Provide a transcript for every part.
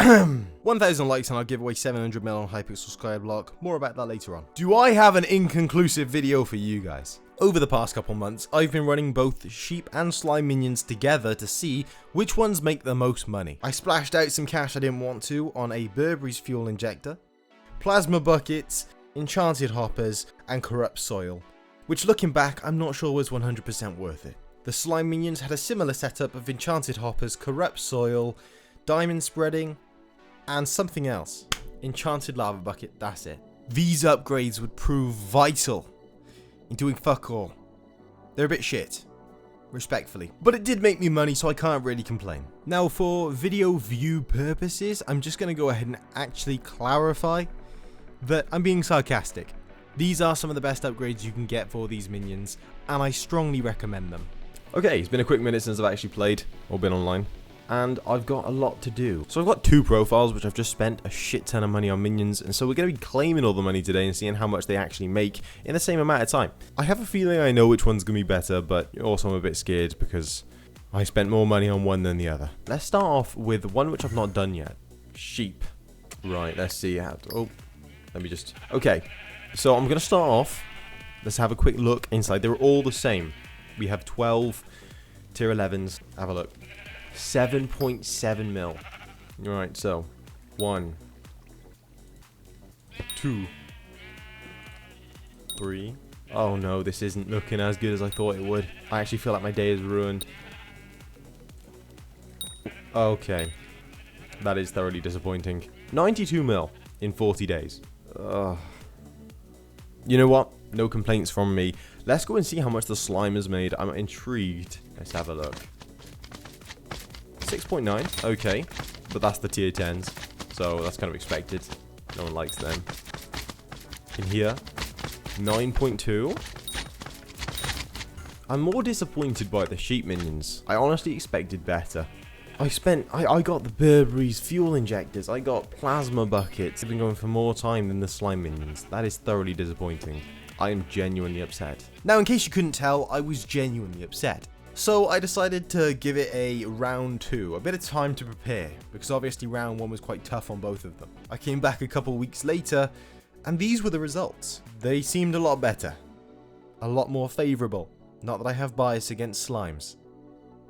1,000 likes and I'll give away 700 mil on Hypixel Skyblock. More about that later on. Do I have an inconclusive video for you guys? Over the past couple months, I've been running both sheep and slime minions together to see which ones make the most money. I splashed out some cash I didn't want to on a Burberry's fuel injector, plasma buckets, enchanted hoppers, and corrupt soil, which looking back, I'm not sure was 100% worth it. The slime minions had a similar setup of enchanted hoppers, corrupt soil, diamond spreading, and something else. Enchanted lava bucket, that's it. These upgrades would prove vital in doing fuck all. They're a bit shit, respectfully. But it did make me money, so I can't really complain. Now, for video view purposes, I'm just going to go ahead and actually clarify that I'm being sarcastic. These are some of the best upgrades you can get for these minions, and I strongly recommend them. Okay, it's been a quick minute since I've actually played or been online, and I've got a lot to do. So I've got 2 profiles, which I've just spent a shit ton of money on minions, and so we're going to be claiming all the money today and seeing how much they actually make in the same amount of time. I have a feeling I know which one's going to be better, but also I'm a bit scared because I spent more money on one than the other. Let's start off with one which I've not done yet. Sheep. Right, let's see how to... Oh, let me just... Okay, so I'm going to start off. Let's have a quick look inside. They're all the same. We have 12 tier 11s. Have a look. 7.7 mil. Alright, so 1, 2, 3. Oh no, this isn't looking as good as I thought it would. I actually feel like my day is ruined. Okay. That is thoroughly disappointing. 92 mil in 40 days. Ugh. You know what? No complaints from me. Let's go and see how much the slime has made. I'm intrigued. Let's have a look. 6.9, okay, but that's the tier 10s, so that's kind of expected. No one likes them. In here, 9.2. I'm more disappointed by the sheep minions. I honestly expected better. I got the Burberry's fuel injectors, I got plasma buckets. I've been going for more time than the slime minions. That is thoroughly disappointing. I am genuinely upset. Now, in case you couldn't tell, I was genuinely upset. So I decided to give it a round 2, a bit of time to prepare, because obviously round 1 was quite tough on both of them. I came back a couple weeks later, and these were the results. They seemed a lot better, a lot more favourable. Not that I have bias against slimes,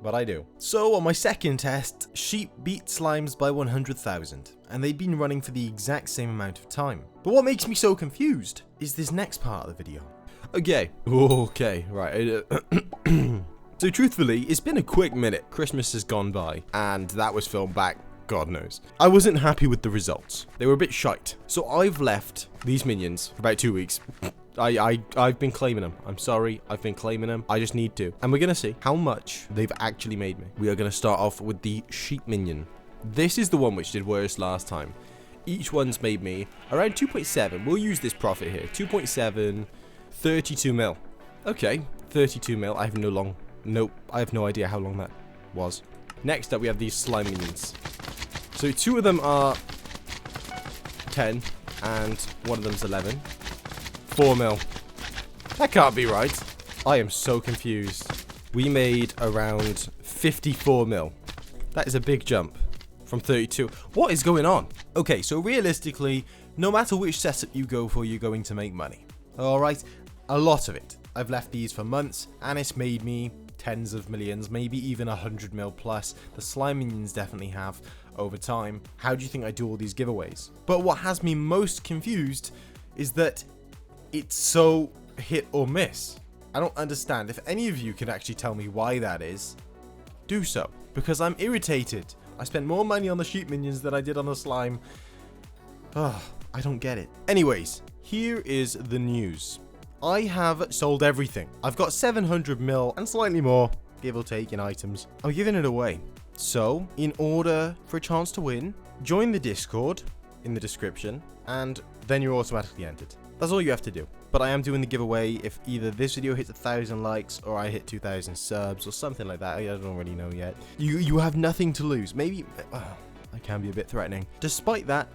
but I do. So on my second test, sheep beat slimes by 100,000, and they'd been running for the exact same amount of time. But what makes me so confused is this next part of the video. Okay, right. So truthfully, it's been a quick minute. Christmas has gone by, and that was filmed back, God knows. I wasn't happy with the results. They were a bit shite. So I've left these minions for about 2 weeks. I've been claiming them. I'm sorry, I've been claiming them. I just need to. And we're going to see how much they've actually made me. We are going to start off with the sheep minion. This is the one which did worse last time. Each one's made me around 2.7. We'll use this profit here. 2.7, 32 mil. Okay, 32 mil. I have no idea how long that was. Next up, we have these slime minions. So 2 of them are 10, and one of them's 11. 4 mil. That can't be right. I am so confused. We made around 54 mil. That is a big jump from 32. What is going on? Okay, so realistically, no matter which setup you go for, you're going to make money. Alright, a lot of it. I've left these for months, and it's made me tens of millions, maybe even 100 mil plus. The slime minions definitely have over time. How do you think I do all these giveaways? But what has me most confused is that it's so hit or miss. I don't understand. If any of you can actually tell me why that is, do so, because I'm irritated. I spent more money on the sheep minions than I did on the slime. Ugh, I don't get it. Anyways, here is the news. I have sold everything. I've got 700 mil and slightly more, give or take, in items. I'm giving it away. So, in order for a chance to win, join the Discord in the description, and then you're automatically entered. That's all you have to do. But I am doing the giveaway if either this video hits 1,000 likes or I hit 2,000 subs or something like that. I don't really know yet. You have nothing to lose. Maybe I can be a bit threatening. Despite that,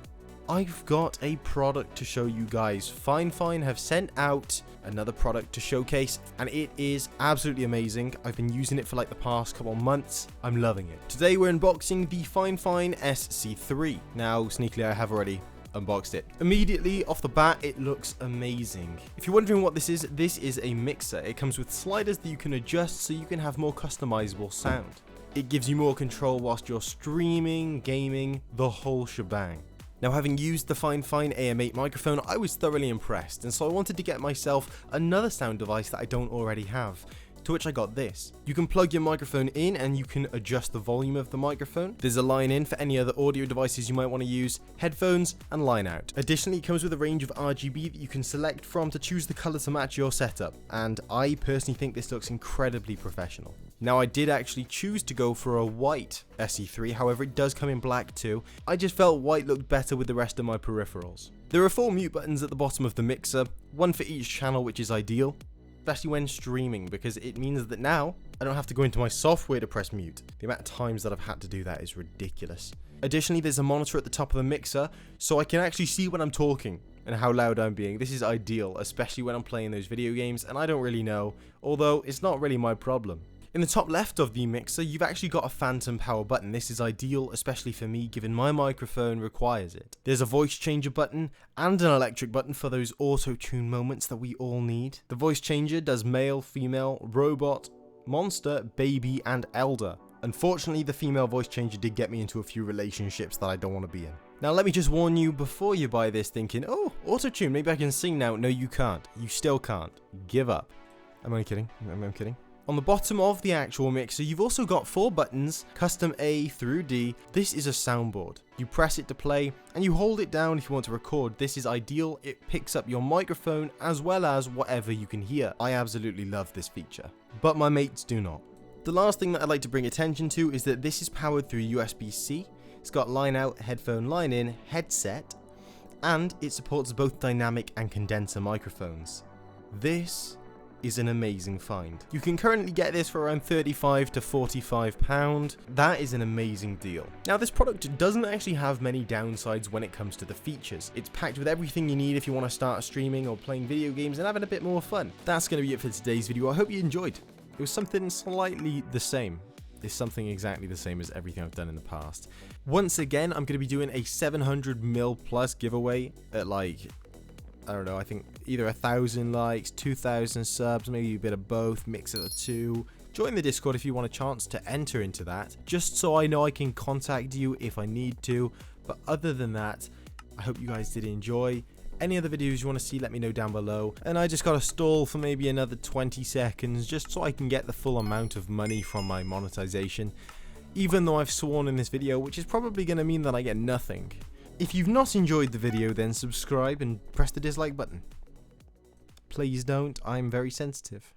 I've got a product to show you guys. Vyncke have sent out another product to showcase, and it is absolutely amazing. I've been using it for like the past couple of months. I'm loving it. Today we're unboxing the Vyncke SC3. Now, sneakily, I have already unboxed it. Immediately off the bat, it looks amazing. If you're wondering what this is a mixer. It comes with sliders that you can adjust so you can have more customizable sound. It gives you more control whilst you're streaming, gaming, the whole shebang. Now, having used the Vyncke AM8 microphone, I was thoroughly impressed, and so I wanted to get myself another sound device that I don't already have. To which I got this. You can plug your microphone in and you can adjust the volume of the microphone. There's a line in for any other audio devices you might want to use, headphones, and line out. Additionally, it comes with a range of RGB that you can select from to choose the color to match your setup, and I personally think this looks incredibly professional. Now, I did actually choose to go for a white SE3, however it does come in black too. I just felt white looked better with the rest of my peripherals. There are 4 mute buttons at the bottom of the mixer, one for each channel, which is ideal, especially when streaming, because it means that now I don't have to go into my software to press mute. The amount of times that I've had to do that is ridiculous. Additionally, there's a monitor at the top of the mixer, so I can actually see when I'm talking and how loud I'm being. This is ideal, especially when I'm playing those video games and I don't really know, although it's not really my problem. In the top left of the mixer, you've actually got a phantom power button. This is ideal, especially for me, given my microphone requires it. There's a voice changer button and an electric button for those auto-tune moments that we all need. The voice changer does male, female, robot, monster, baby, and elder. Unfortunately, the female voice changer did get me into a few relationships that I don't want to be in. Now, let me just warn you before you buy this thinking, oh, auto-tune, maybe I can sing now. No, you can't. You still can't. Give up. I'm only kidding. I'm kidding. On the bottom of the actual mixer, you've also got 4 buttons, custom A through D. This is a soundboard. You press it to play, and you hold it down if you want to record. This is ideal. It picks up your microphone as well as whatever you can hear. I absolutely love this feature, but my mates do not. The last thing that I'd like to bring attention to is that this is powered through USB-C. It's got line out, headphone, line in, headset, and it supports both dynamic and condenser microphones. This is an amazing find. You can currently get this for around £35 to £45. That is an amazing deal. Now, this product doesn't actually have many downsides when it comes to the features. It's packed with everything you need if you want to start streaming or playing video games and having a bit more fun. That's going to be it for today's video. I hope you enjoyed. It was something slightly the same. It's something exactly the same as everything I've done in the past. Once again, I'm going to be doing a 700ml plus giveaway at I don't know, I think either 1,000 likes, 2,000 subs, maybe a bit of both, mix of the two. Join the Discord if you want a chance to enter into that, just so I know I can contact you if I need to. But other than that, I hope you guys did enjoy. Any other videos you want to see, let me know down below. And I just got to stall for maybe another 20 seconds, just so I can get the full amount of money from my monetization. Even though I've sworn in this video, which is probably going to mean that I get nothing. If you've not enjoyed the video, then subscribe and press the dislike button. Please don't, I'm very sensitive.